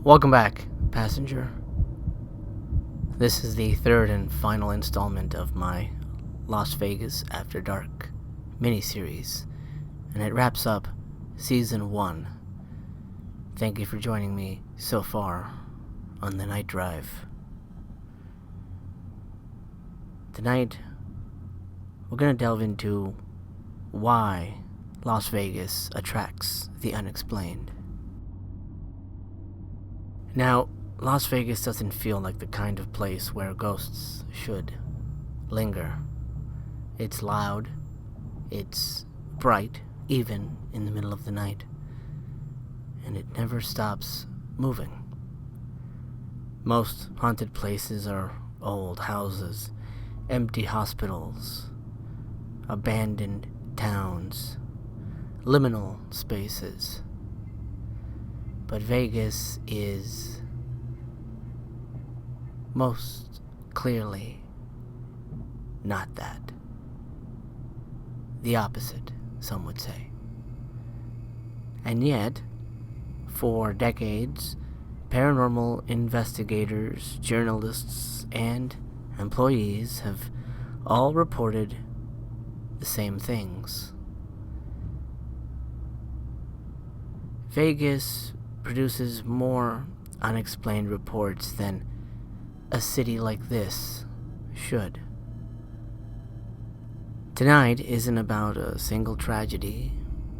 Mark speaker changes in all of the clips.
Speaker 1: Welcome back, passenger. This is the third and final installment of my Las Vegas After Dark miniseries, and it wraps up Season 1. Thank you for joining me so far on the night drive. Tonight, we're going to delve into why Las Vegas attracts the unexplained. Now, Las Vegas doesn't feel like the kind of place where ghosts should linger. It's loud, it's bright, even in the middle of the night, and it never stops moving. Most haunted places are old houses, empty hospitals, abandoned towns, liminal spaces. But Vegas is most clearly not that. The opposite, some would say. And yet, for decades, paranormal investigators, journalists, and employees have all reported the same things. Vegas produces more unexplained reports than a city like this should. Tonight isn't about a single tragedy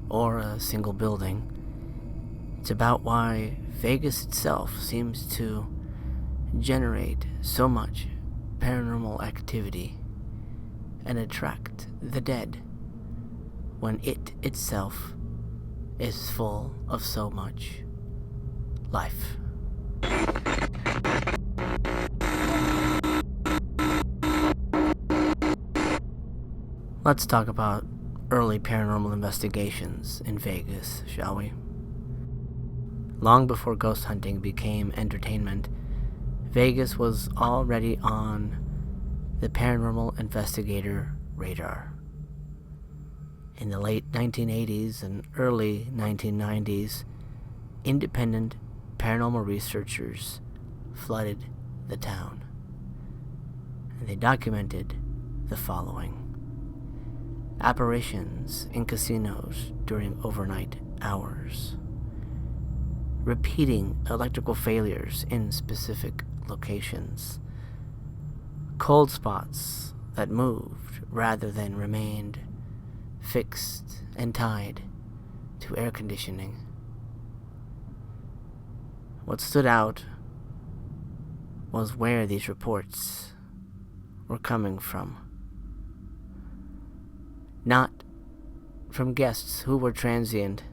Speaker 1: or a single building. It's about why Vegas itself seems to generate so much paranormal activity and attract the dead when it itself is full of so much life. Let's talk about early paranormal investigations in Vegas, shall we? Long before ghost hunting became entertainment, Vegas was already on the paranormal investigator radar. In the late 1980s and early 1990s, independent paranormal researchers flooded the town, and they documented the following: apparitions in casinos during overnight hours, repeating electrical failures in specific locations, cold spots that moved rather than remained fixed and tied to air conditioning. What stood out was where these reports were coming from. Not from guests who were transient,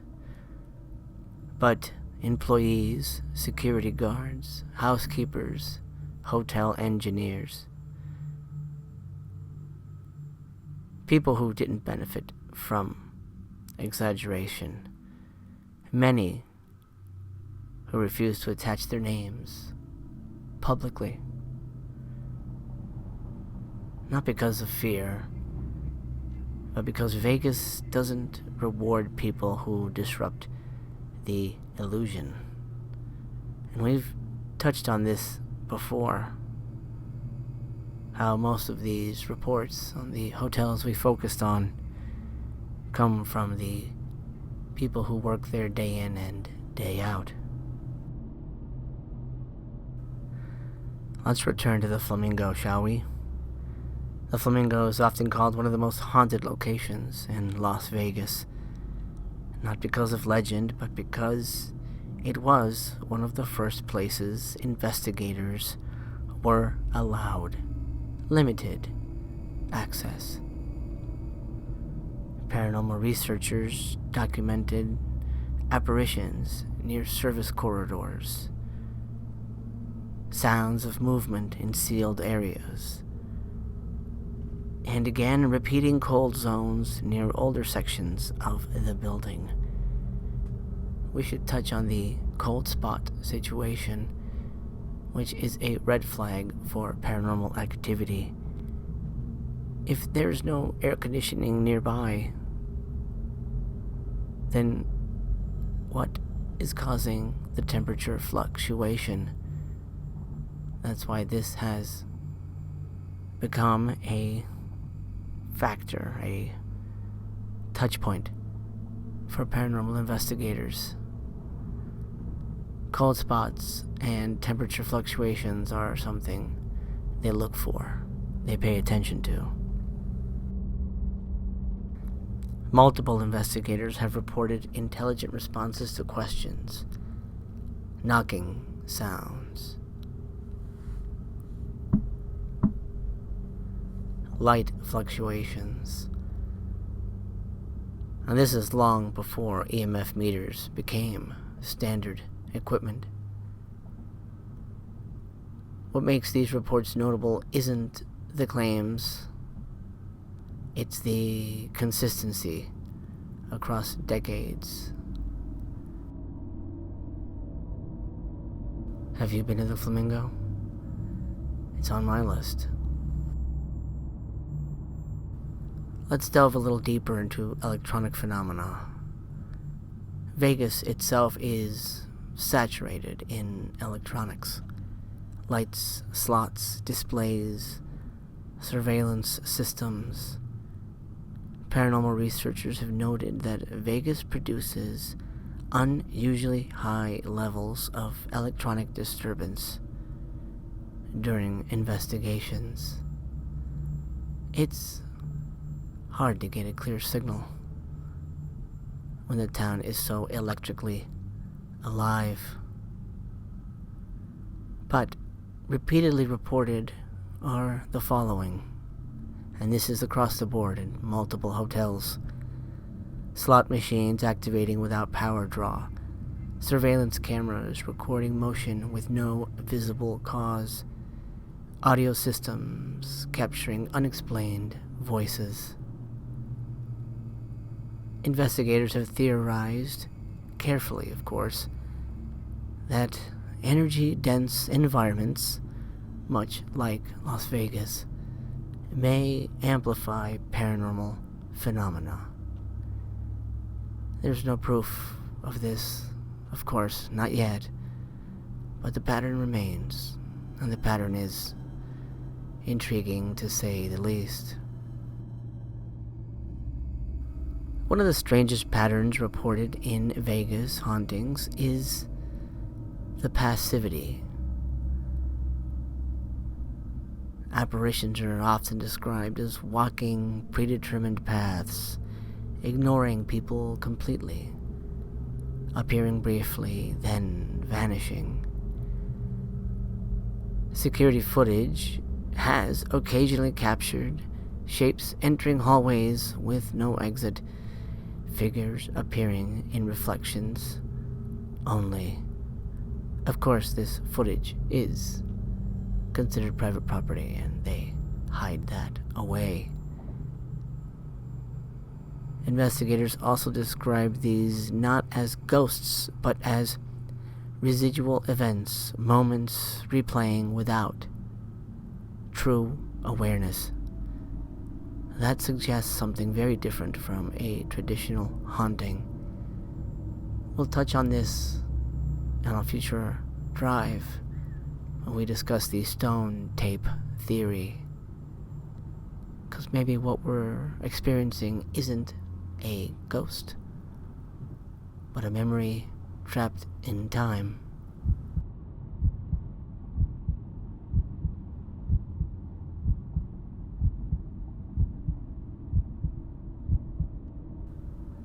Speaker 1: but employees, security guards, housekeepers, hotel engineers. People who didn't benefit from exaggeration. Many who refused to attach their names publicly. Not because of fear, but because Vegas doesn't reward people who disrupt the illusion. And we've touched on this before, how most of these reports on the hotels we focused on come from the people who work there day in and day out. Let's return to the Flamingo, shall we? The Flamingo is often called one of the most haunted locations in Las Vegas, not because of legend, but because it was one of the first places investigators were allowed limited access. Paranormal researchers documented apparitions near service corridors, sounds of movement in sealed areas, and again repeating cold zones near older sections of the building. We should touch on the cold spot situation, which is a red flag for paranormal activity. If there's no air conditioning nearby, then what is causing the temperature fluctuation. That's why this has become a factor, a touch point for paranormal investigators. Cold spots and temperature fluctuations are something they look for, they pay attention to. Multiple investigators have reported intelligent responses to questions, knocking sounds, light fluctuations. And this is long before EMF meters became standard equipment. What makes these reports notable isn't the claims, it's the consistency across decades. Have you been to the Flamingo? It's on my list. Let's delve a little deeper into electronic phenomena. Vegas itself is saturated in electronics. Lights, slots, displays, surveillance systems. Paranormal researchers have noted that Vegas produces unusually high levels of electronic disturbance during investigations. It's hard to get a clear signal when the town is so electrically alive. But repeatedly reported are the following, and this is across the board in multiple hotels: slot machines activating without power draw, surveillance cameras recording motion with no visible cause, audio systems capturing unexplained voices. Investigators have theorized, carefully of course, that energy-dense environments, much like Las Vegas, may amplify paranormal phenomena. There's no proof of this, of course, not yet, but the pattern remains, and the pattern is intriguing to say the least. One of the strangest patterns reported in Vegas hauntings is the passivity. Apparitions are often described as walking predetermined paths, ignoring people completely, appearing briefly, then vanishing. Security footage has occasionally captured shapes entering hallways with no exit, figures appearing in reflections only. Of course, this footage is considered private property, and they hide that away. Investigators also describe these not as ghosts, but as residual events, moments replaying without true awareness. That suggests something very different from a traditional haunting. We'll touch on this on a future drive when we discuss the stone tape theory. Because maybe what we're experiencing isn't a ghost, but a memory trapped in time.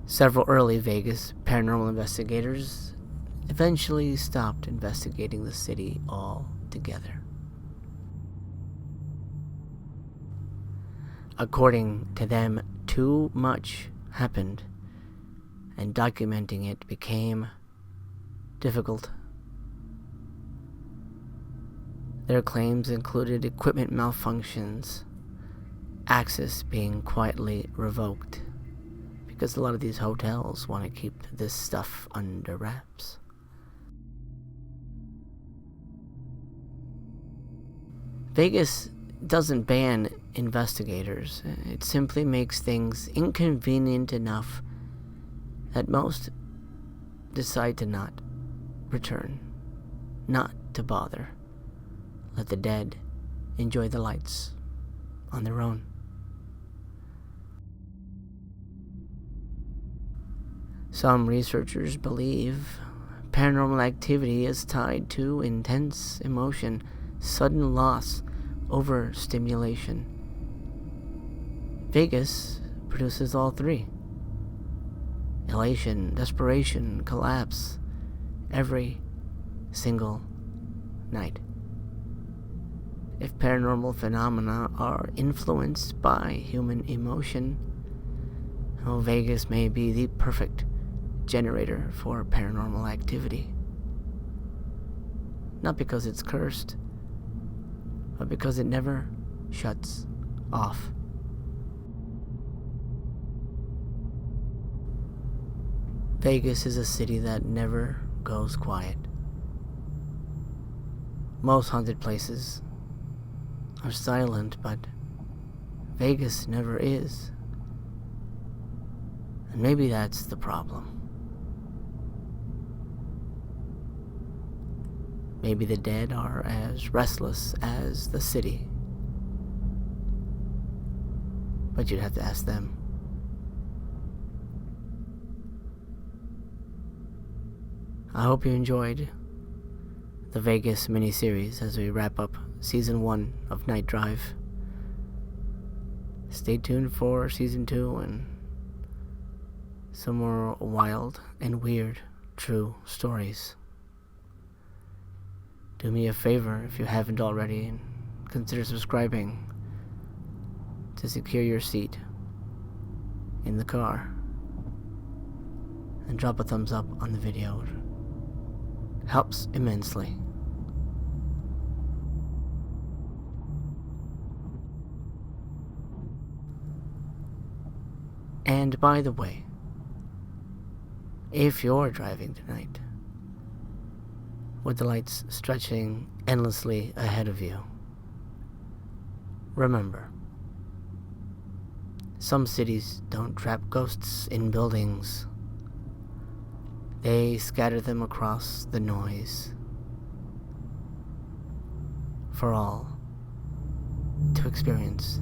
Speaker 1: Several early Vegas paranormal investigators eventually stopped investigating the city altogether. According to them, too much happened, and documenting it became difficult. Their claims included equipment malfunctions, access being quietly revoked, because a lot of these hotels want to keep this stuff under wraps. Vegas doesn't ban investigators. It simply makes things inconvenient enough that most decide to not return, not to bother. Let the dead enjoy the lights on their own. Some researchers believe paranormal activity is tied to intense emotion, sudden loss, overstimulation. Vegas produces all three: elation, desperation, collapse, every single night. If paranormal phenomena are influenced by human emotion, Vegas may be the perfect generator for paranormal activity. Not because it's cursed, but because it never shuts off. Vegas is a city that never goes quiet. Most haunted places are silent, but Vegas never is. And maybe that's the problem. Maybe the dead are as restless as the city. But you'd have to ask them. I hope you enjoyed the Vegas miniseries as we wrap up Season 1 of Night Drive. Stay tuned for Season 2 and some more wild and weird true stories. Do me a favor if you haven't already and consider subscribing to secure your seat in the car, and drop a thumbs up on the video. It helps immensely. And by the way, if you're driving tonight, with the lights stretching endlessly ahead of you, remember, some cities don't trap ghosts in buildings. They scatter them across the noise for all to experience.